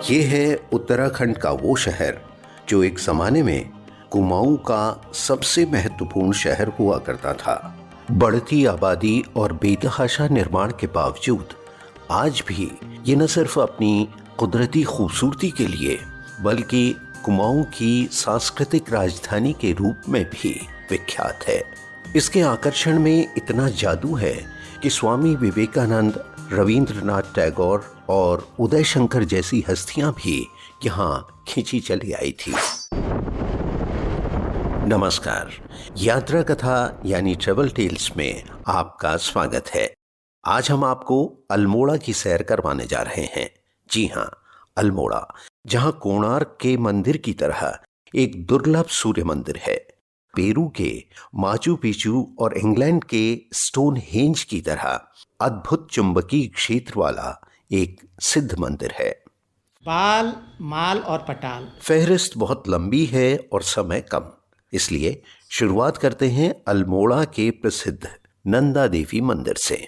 ये है उत्तराखंड का वो शहर जो एक ज़माने में कुमाऊं का सबसे महत्वपूर्ण शहर हुआ करता था। बढ़ती आबादी और बेतहाशा निर्माण के बावजूद आज भी ये न सिर्फ अपनी कुदरती खूबसूरती के लिए बल्कि कुमाऊं की सांस्कृतिक राजधानी के रूप में भी विख्यात है। इसके आकर्षण में इतना जादू है कि स्वामी विवेकानंद, रविंद्रनाथ टैगोर और उदय शंकर जैसी हस्तियां भी यहाँ खींची चली आई थी। नमस्कार, यात्रा कथा यानी ट्रेवल टेल्स में आपका स्वागत है। आज हम आपको अल्मोड़ा की सैर करवाने जा रहे हैं। जी हाँ, अल्मोड़ा, जहाँ कोणार्क के मंदिर की तरह एक दुर्लभ सूर्य मंदिर है। पेरू के माचू पिचू और इंग्लैंड के स्टोनहेंज की तरह अद्भुत चुंबकीय क्षेत्र वाला एक सिद्ध मंदिर है। बाल, माल और पटाल। फहरिस्त बहुत लंबी है और समय कम, इसलिए शुरुआत करते हैं अल्मोड़ा के प्रसिद्ध नंदा देवी मंदिर से।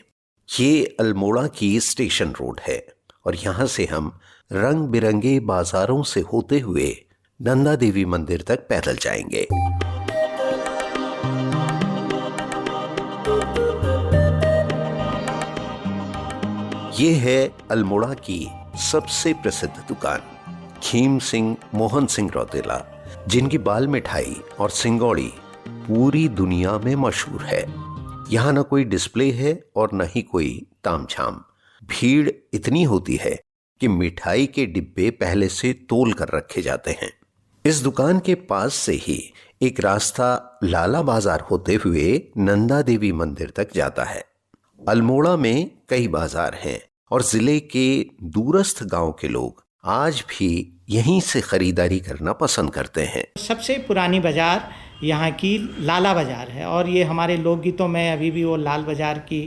ये अल्मोड़ा की स्टेशन रोड है और यहाँ से हम रंग बिरंगे बाजारों से होते हुए नंदा देवी मंदिर तक पैदल जाएंगे। ये है अल्मोड़ा की सबसे प्रसिद्ध दुकान, खीम सिंह मोहन सिंह रौतेला, जिनकी बाल मिठाई और सिंगौड़ी पूरी दुनिया में मशहूर है। यहाँ न कोई डिस्प्ले है और न ही कोई तामझाम। भीड़ इतनी होती है कि मिठाई के डिब्बे पहले से तोल कर रखे जाते हैं। इस दुकान के पास से ही एक रास्ता लाला बाजार होते हुए नंदा देवी मंदिर तक जाता है। अल्मोड़ा में कई बाजार हैं और जिले के दूरस्थ गांव के लोग आज भी यहीं से खरीदारी करना पसंद करते हैं। सबसे पुरानी बाजार यहाँ की लाला बाजार है और ये हमारे लोकगीतों में अभी भी वो लाल बाजार की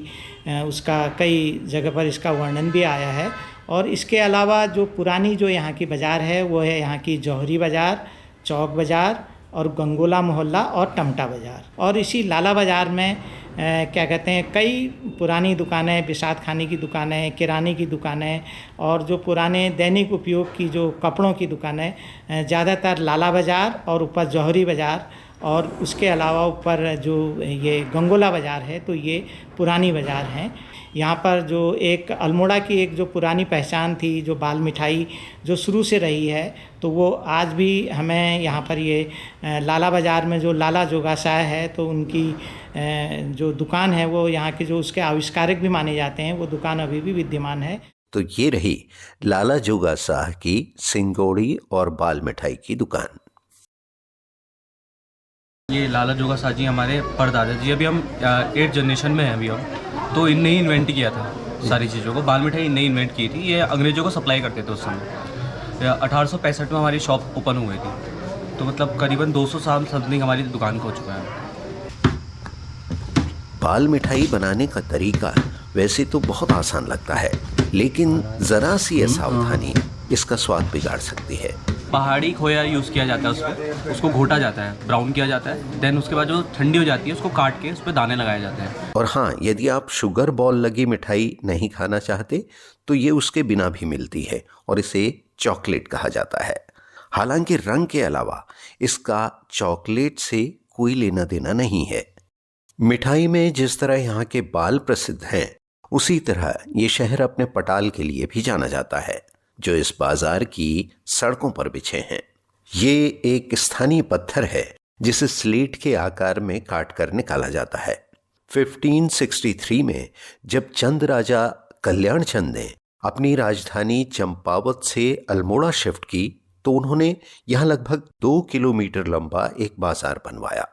उसका कई जगह पर इसका वर्णन भी आया है। और इसके अलावा जो पुरानी जो यहाँ की बाज़ार है वो है यहाँ की जौहरी बाज़ार, चौक बाज़ार और गंगोला मोहल्ला और टमटा बाज़ार। और इसी लाला बाज़ार में क्या कहते हैं, कई पुरानी दुकानें, बिसात खाने की दुकानें, किराने की दुकानें और जो पुराने दैनिक उपयोग की जो कपड़ों की दुकानें, ज़्यादातर लाला बाज़ार और ऊपर जौहरी बाज़ार और उसके अलावा ऊपर जो ये गंगोला बाज़ार है, तो ये पुरानी बाज़ार हैं। यहाँ पर जो एक अल्मोड़ा की एक जो पुरानी पहचान थी, जो बाल मिठाई जो शुरू से रही है, तो वो आज भी हमें यहाँ पर ये लाला बाज़ार में जो लाला जोगासाय है, तो उनकी जो दुकान है वो यहाँ के जो उसके आविष्कारक भी माने जाते हैं, वो दुकान अभी भी विद्यमान है। तो ये रही लाला जोगा शाह की सिंगौड़ी और बाल मिठाई की दुकान। ये लाला जोगा शाह जी हमारे परदादा जी, अभी हम 8th जनरेशन में हैं अभी हम, तो इनने ही इन्वेंट किया था सारी चीज़ों को। बाल मिठाई इनने इन्वेंट की थी। ये अंग्रेज़ों को सप्लाई करते थे उस समय। 1865 में हमारी शॉप ओपन हुई थी, तो मतलब करीबन 200 साल समथिंग हमारी दुकान को हो चुका है। बाल मिठाई बनाने का तरीका वैसे तो बहुत आसान लगता है, लेकिन ज़रा सी असावधानी इसका स्वाद बिगाड़ सकती है। पहाड़ी खोया यूज़ किया जाता है, उस पर उसको घोटा जाता है, ब्राउन किया जाता है। देन उसके बाद जो ठंडी हो जाती है उसको काट के उस पर दाने लगाए जाते हैं। और हाँ, यदि आप शुगर बॉल लगी मिठाई नहीं खाना चाहते तो ये उसके बिना भी मिलती है और इसे चॉकलेट कहा जाता है। हालांकि रंग के अलावा इसका चॉकलेट से कोई लेना देना नहीं है। मिठाई में जिस तरह यहाँ के बाल प्रसिद्ध हैं, उसी तरह ये शहर अपने पटाल के लिए भी जाना जाता है, जो इस बाजार की सड़कों पर बिछे हैं। ये एक स्थानीय पत्थर है जिसे स्लेट के आकार में काट कर निकाला जाता है। 1563 में जब चंद राजा कल्याण चंद ने अपनी राजधानी चंपावत से अल्मोड़ा शिफ्ट की, तो उन्होंने यहाँ लगभग 2 किलोमीटर लंबा एक बाजार बनवाया।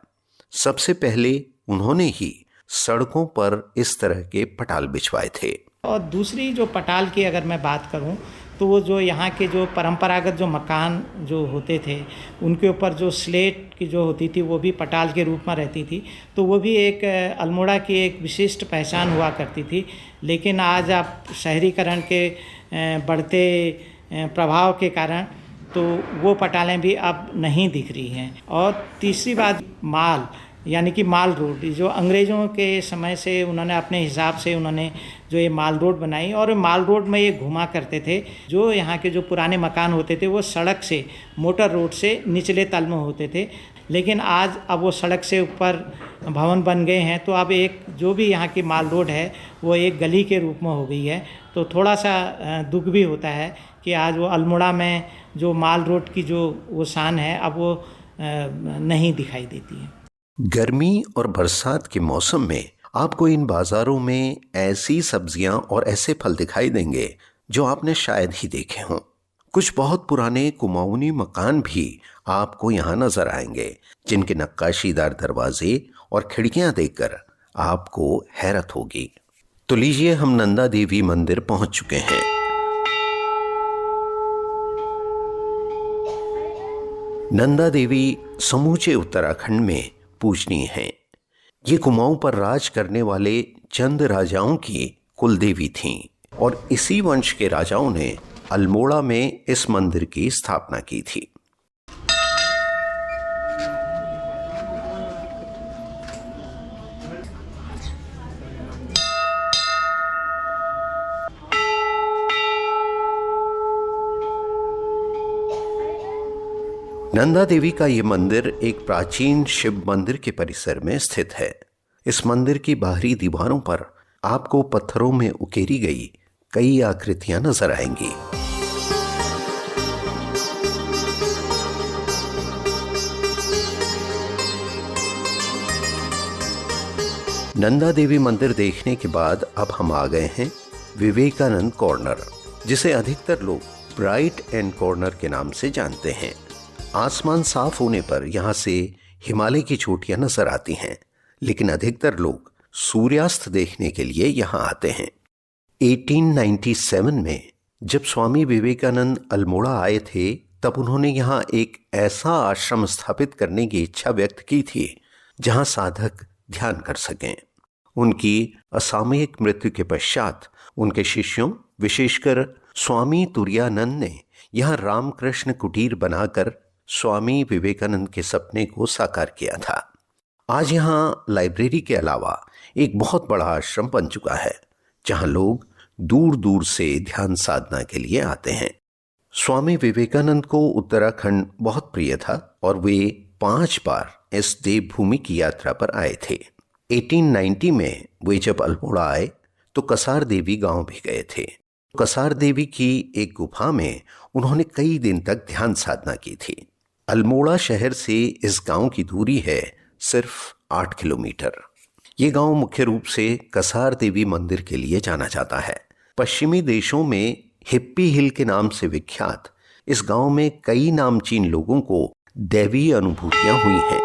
सबसे पहले उन्होंने ही सड़कों पर इस तरह के पटाल बिछवाए थे। और दूसरी जो पटाल की अगर मैं बात करूं, तो वो जो यहाँ के जो परंपरागत जो मकान जो होते थे, उनके ऊपर जो स्लेट की जो होती थी वो भी पटाल के रूप में रहती थी, तो वो भी एक अल्मोड़ा की एक विशिष्ट पहचान हुआ करती थी। लेकिन आज आप शहरीकरण के बढ़ते प्रभाव के कारण तो वो पटालें भी अब नहीं दिख रही हैं। और तीसरी बात, माल यानी कि माल रोड, जो अंग्रेज़ों के समय से उन्होंने अपने हिसाब से उन्होंने जो ये माल रोड बनाई, और माल रोड में ये घुमा करते थे। जो यहाँ के जो पुराने मकान होते थे वो सड़क से, मोटर रोड से निचले तल में होते थे, लेकिन आज अब वो सड़क से ऊपर भवन बन गए हैं। तो अब एक जो भी यहाँ की माल रोड है वो एक गली के रूप में हो गई है। तो थोड़ा सा दुख भी होता है कि आज वो अल्मोड़ा में जो माल रोड की जो वो शान है अब वो नहीं दिखाई देती है। गर्मी और बरसात के मौसम में आपको इन बाजारों में ऐसी सब्जियां और ऐसे फल दिखाई देंगे जो आपने शायद ही देखे हों। कुछ बहुत पुराने कुमाऊनी मकान भी आपको यहाँ नजर आएंगे, जिनके नक्काशीदार दरवाजे और खिड़कियां देखकर आपको हैरत होगी। तो लीजिए, हम नंदा देवी मंदिर पहुंच चुके हैं। नंदा देवी समूचे उत्तराखंड में पूजनीय हैं। ये कुमाऊं पर राज करने वाले चंद राजाओं की कुलदेवी थीं और इसी वंश के राजाओं ने अल्मोड़ा में इस मंदिर की स्थापना की थी। नंदा देवी का ये मंदिर एक प्राचीन शिव मंदिर के परिसर में स्थित है। इस मंदिर की बाहरी दीवारों पर आपको पत्थरों में उकेरी गई कई आकृतियां नजर आएंगी। नंदा देवी मंदिर देखने के बाद अब हम आ गए हैं विवेकानंद कॉर्नर, जिसे अधिकतर लोग ब्राइट एंड कॉर्नर के नाम से जानते हैं। आसमान साफ होने पर यहाँ से हिमालय की चोटियां नजर आती हैं, लेकिन अधिकतर लोग सूर्यास्त देखने के लिए यहाँ आते हैं। 1897 में जब स्वामी विवेकानंद अल्मोड़ा आए थे, तब उन्होंने यहाँ एक ऐसा आश्रम स्थापित करने की इच्छा व्यक्त की थी जहाँ साधक ध्यान कर सकें। उनकी असामयिक मृत्यु के पश्चात उनके शिष्यों, विशेषकर स्वामी तुरायानंद ने यहाँ रामकृष्ण कुटीर बनाकर स्वामी विवेकानंद के सपने को साकार किया था। आज यहाँ लाइब्रेरी के अलावा एक बहुत बड़ा आश्रम बन चुका है, जहाँ लोग दूर दूर से ध्यान साधना के लिए आते हैं। स्वामी विवेकानंद को उत्तराखंड बहुत प्रिय था और वे 5 बार इस देवभूमि की यात्रा पर आए थे। 1890 में वे जब अल्मोड़ा आए तो कसार देवी गांव भी गए थे। कसार देवी की एक गुफा में उन्होंने कई दिन तक ध्यान साधना की थी। अल्मोड़ा शहर से इस गांव की दूरी है सिर्फ 8 किलोमीटर। ये गांव मुख्य रूप से कसार देवी मंदिर के लिए जाना जाता है। पश्चिमी देशों में हिप्पी हिल के नाम से विख्यात इस गांव में कई नामचीन लोगों को दैवीय अनुभूतियां हुई हैं।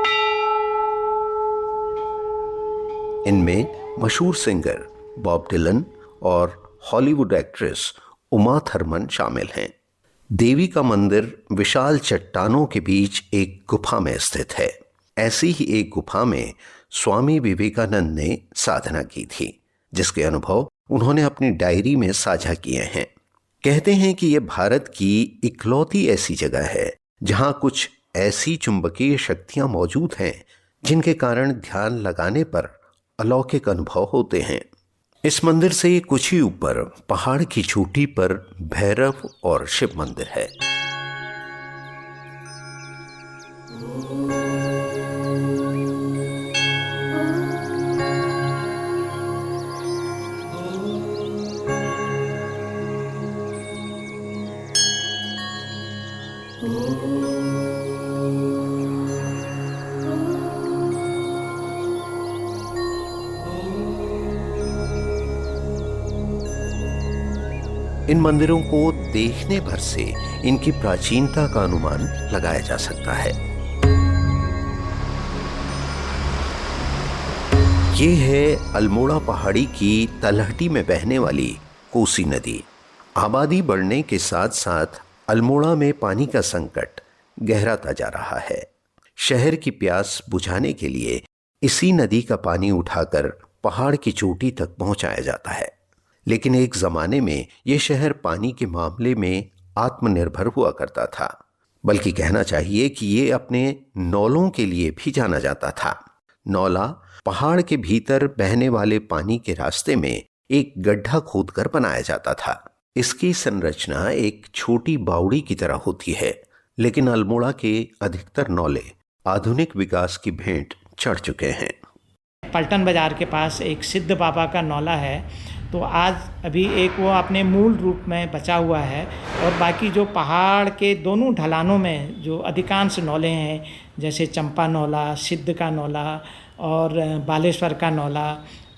इनमें मशहूर सिंगर बॉब डिलन और हॉलीवुड एक्ट्रेस उमा थर्मन शामिल हैं। देवी का मंदिर विशाल चट्टानों के बीच एक गुफा में स्थित है। ऐसी ही एक गुफा में स्वामी विवेकानंद ने साधना की थी, जिसके अनुभव उन्होंने अपनी डायरी में साझा किए हैं। कहते हैं कि यह भारत की इकलौती ऐसी जगह है जहां कुछ ऐसी चुंबकीय शक्तियां मौजूद हैं जिनके कारण ध्यान लगाने पर अलौकिक अनुभव होते हैं। इस मंदिर से कुछ ही ऊपर पहाड़ की चोटी पर भैरव और शिव मंदिर है। इन मंदिरों को देखने भर से इनकी प्राचीनता का अनुमान लगाया जा सकता है। ये है अल्मोड़ा पहाड़ी की तलहटी में बहने वाली कोसी नदी। आबादी बढ़ने के साथ साथ अल्मोड़ा में पानी का संकट गहराता जा रहा है। शहर की प्यास बुझाने के लिए इसी नदी का पानी उठाकर पहाड़ की चोटी तक पहुंचाया जाता है। लेकिन एक जमाने में यह शहर पानी के मामले में आत्मनिर्भर हुआ करता था, बल्कि कहना चाहिए कि ये अपने नौलों के लिए भी जाना जाता था। नौला पहाड़ के भीतर बहने वाले पानी के रास्ते में एक गड्ढा खोदकर बनाया जाता था। इसकी संरचना एक छोटी बावड़ी की तरह होती है, लेकिन अल्मोड़ा के अधिकतर नौले आधुनिक विकास की भेंट चढ़ चुके हैं। पलटन बाज़ार के पास एक सिद्ध बाबा का नौला है, तो आज अभी एक वो अपने मूल रूप में बचा हुआ है, और बाकी जो पहाड़ के दोनों ढलानों में जो अधिकांश नौले हैं, जैसे चंपा नौला, सिद्ध का नौला और बालेश्वर का नौला,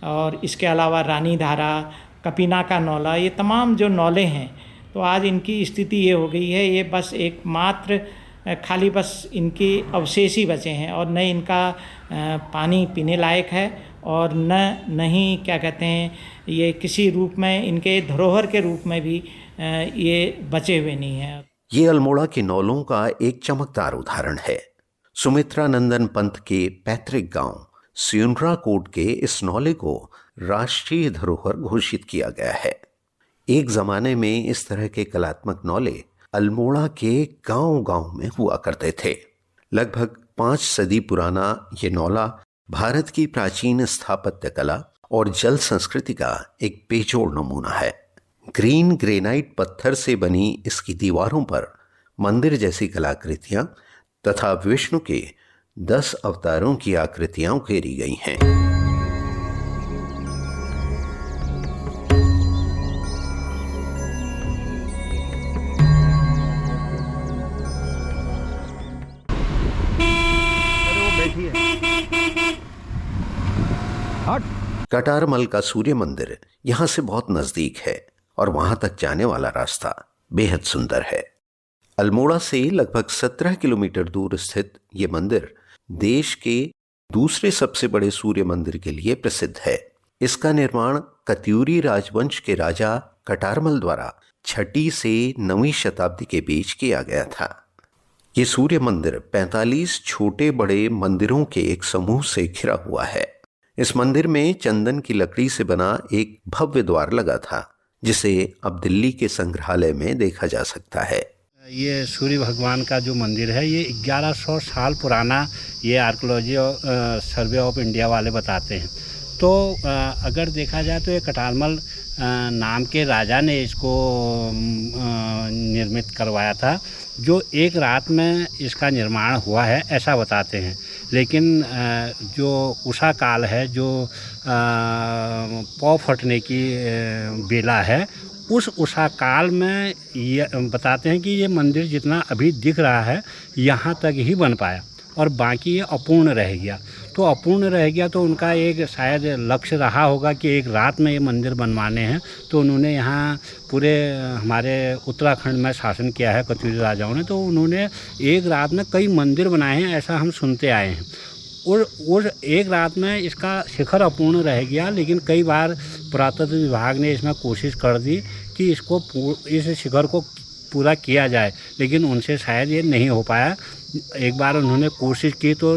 और इसके अलावा रानी धारा, कपिना का नौला, ये तमाम जो नौले हैं, तो आज इनकी स्थिति ये हो गई है, ये बस एकमात्र खाली बस इनके अवशेष ही बचे हैं, और न इनका पानी पीने लायक है, और नहीं क्या कहते हैं, ये किसी रूप में इनके धरोहर के रूप में भी ये बचे हुए नहीं हैं। ये अल्मोड़ा के नौलों का एक चमकदार उदाहरण है। सुमित्रा नंदन पंत के पैतृक गांव सियुनरा कोट के इस नौले को राष्ट्रीय धरोहर घोषित किया गया है। एक जमाने में इस तरह के कलात्मक नौले अल्मोड़ा के गांव-गांव में हुआ करते थे। लगभग 5 सदी पुराना ये नौला भारत की प्राचीन स्थापत्य कला और जल संस्कृति का एक बेजोड़ नमूना है। ग्रीन ग्रेनाइट पत्थर से बनी इसकी दीवारों पर मंदिर जैसी कलाकृतियां तथा विष्णु के 10 अवतारों की आकृतियां उकेरी गई हैं। कटारमल का सूर्य मंदिर यहां से बहुत नजदीक है और वहां तक जाने वाला रास्ता बेहद सुंदर है। अल्मोड़ा से लगभग 17 किलोमीटर दूर स्थित ये मंदिर देश के दूसरे सबसे बड़े सूर्य मंदिर के लिए प्रसिद्ध है। इसका निर्माण कत्यूरी राजवंश के राजा कटारमल द्वारा 6वीं से 9वीं शताब्दी के बीच किया गया था। ये सूर्य मंदिर 45 छोटे बड़े मंदिरों के एक समूह से घिरा हुआ है। इस मंदिर में चंदन की लकड़ी से बना एक भव्य द्वार लगा था, जिसे अब दिल्ली के संग्रहालय में देखा जा सकता है। ये सूर्य भगवान का जो मंदिर है, ये 1100 साल पुराना ये आर्कियोलॉजी सर्वे ऑफ इंडिया वाले बताते हैं। तो अगर देखा जाए तो ये कटारमल नाम के राजा ने इसको निर्मित करवाया था, जो एक रात में इसका निर्माण हुआ है ऐसा बताते हैं। लेकिन जो उषा काल है, जो पौ फटने की बेला है, उस उषा काल में ये बताते हैं कि ये मंदिर जितना अभी दिख रहा है यहाँ तक ही बन पाया और बाकी ये अपूर्ण रह गया। तो अपूर्ण रह गया तो उनका एक शायद लक्ष्य रहा होगा कि एक रात में ये मंदिर बनवाने हैं। तो उन्होंने यहाँ पूरे हमारे उत्तराखंड में शासन किया है कत्यूरी राजाओं ने, तो उन्होंने एक रात में कई मंदिर बनाए हैं, ऐसा हम सुनते आए हैं। और एक रात में इसका शिखर अपूर्ण रह गया, लेकिन कई बार पुरातत्व विभाग ने इसमें कोशिश कर दी कि इस शिखर को पूरा किया जाए, लेकिन उनसे शायद ये नहीं हो पाया। एक बार उन्होंने कोशिश की तो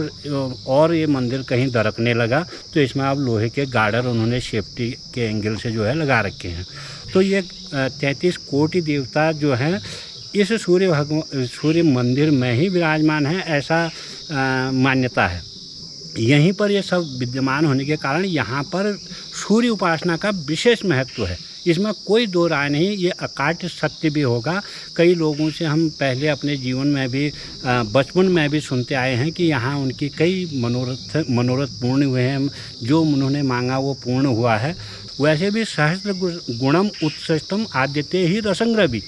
और ये मंदिर कहीं दरकने लगा, तो इसमें अब लोहे के गार्डर उन्होंने सेफ्टी के एंगल से जो है लगा रखे हैं। तो ये 33 कोटि देवता जो हैं इस सूर्य मंदिर में ही विराजमान हैं, ऐसा मान्यता है। यहीं पर ये सब विद्यमान होने के कारण यहाँ पर सूर्य उपासना का विशेष महत्व है, इसमें कोई दो राय नहीं। ये अकाट्य सत्य भी होगा। कई लोगों से हम पहले अपने जीवन में भी बचपन में भी सुनते आए हैं कि यहाँ उनकी कई मनोरथ पूर्ण हुए हैं, जो उन्होंने मांगा वो पूर्ण हुआ है। वैसे भी सहस्त्र गुणम उत्कृष्टम आद्यते ही रसंग्रह भी,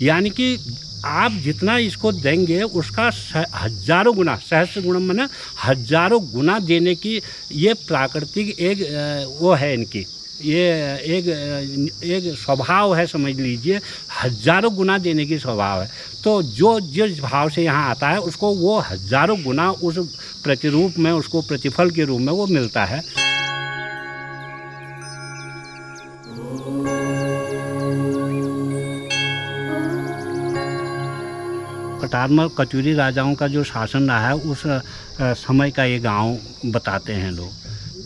यानी कि आप जितना इसको देंगे उसका हजारों गुना, सहस्त्र गुणम माने हजारों गुना देने की ये प्राकृतिक एक वो है इनकी, ये एक स्वभाव है, समझ लीजिए हजारों गुना देने की स्वभाव है। तो जो जिस भाव से यहाँ आता है उसको वो हजारों गुना उस प्रतिरूप में, उसको प्रतिफल के रूप में वो मिलता है। कटारमल कत्यूरी राजाओं का जो शासन रहा है उस समय का ये गांव बताते हैं लोग।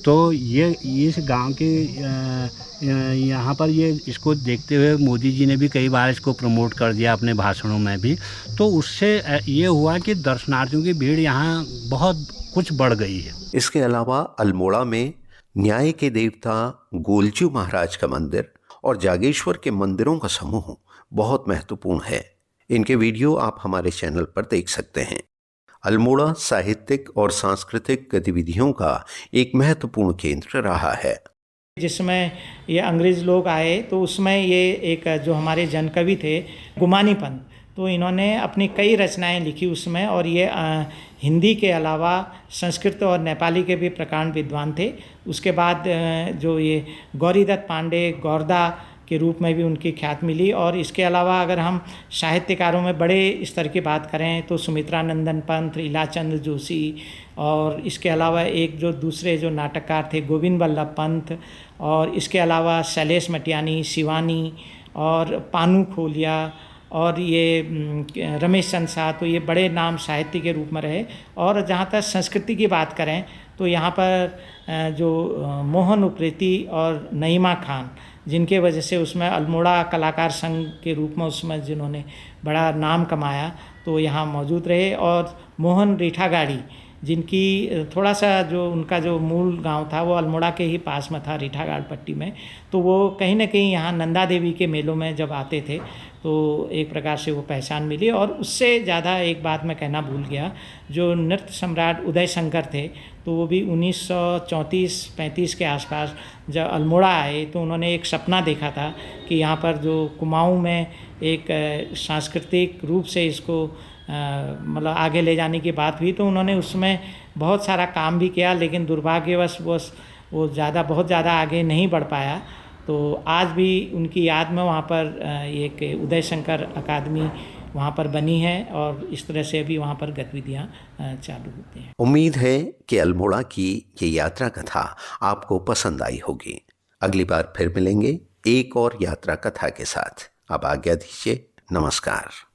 तो ये इस गांव के यहाँ पर ये इसको देखते हुए मोदी जी ने भी कई बार इसको प्रमोट कर दिया अपने भाषणों में भी। तो उससे ये हुआ कि दर्शनार्थियों की भीड़ यहाँ बहुत कुछ बढ़ गई है। इसके अलावा अल्मोड़ा में न्याय के देवता गोलचू महाराज का मंदिर और जागेश्वर के मंदिरों का समूह बहुत महत्वपूर्ण है। इनके वीडियो आप हमारे चैनल पर देख सकते हैं। अल्मोड़ा साहित्यिक और सांस्कृतिक गतिविधियों का एक महत्वपूर्ण केंद्र रहा है। जिसमें ये अंग्रेज़ लोग आए तो उसमें ये एक जो हमारे जनकवि थे गुमानी पंत, तो इन्होंने अपनी कई रचनाएं लिखी उसमें, और ये हिंदी के अलावा संस्कृत और नेपाली के भी प्रकांड विद्वान थे। उसके बाद जो ये गौरीदत्त पांडे गौरदा के रूप में भी उनकी ख्यात मिली। और इसके अलावा अगर हम साहित्यकारों में बड़े स्तर की बात करें तो सुमित्रा नंदन पंत, इलाचंद जोशी, और इसके अलावा एक जो दूसरे जो नाटककार थे गोविंद वल्लभ पंत, और इसके अलावा शैलेश मटियानी, शिवानी और पानू खोलिया और ये रमेश चंद्र शाह, तो ये बड़े नाम साहित्य के रूप में रहे। और जहाँ तक संस्कृति की बात करें तो यहाँ पर जो मोहन उप्रेती और नईमा खान, जिनके वजह से उसमें अल्मोड़ा कलाकार संघ के रूप में उसमें जिन्होंने बड़ा नाम कमाया, तो यहाँ मौजूद रहे। और मोहन रीठागाड़ी, जिनकी थोड़ा सा जो उनका जो मूल गांव था वो अल्मोड़ा के ही पास में था, रीठागाड़ पट्टी में, तो वो कहीं ना कहीं यहाँ नंदा देवी के मेलों में जब आते थे तो एक प्रकार से वो पहचान मिली। और उससे ज़्यादा एक बात मैं कहना भूल गया, जो नृत्य सम्राट उदय शंकर थे, तो वो भी 1934-35 के आसपास जब अल्मोड़ा आए तो उन्होंने एक सपना देखा था कि यहाँ पर जो कुमाऊँ में एक सांस्कृतिक रूप से इसको मतलब आगे ले जाने की बात हुई, तो उन्होंने उसमें बहुत सारा काम भी किया, लेकिन दुर्भाग्यवश वो बहुत ज़्यादा आगे नहीं बढ़ पाया। तो आज भी उनकी याद में वहाँ पर एक उदय शंकर अकादमी वहाँ पर बनी है, और इस तरह से भी वहाँ पर गतिविधियाँ चालू होती हैं। उम्मीद है कि अल्मोड़ा की ये यात्रा कथा आपको पसंद आई होगी। अगली बार फिर मिलेंगे एक और यात्रा कथा के साथ। अब आज्ञा दीजिए। नमस्कार।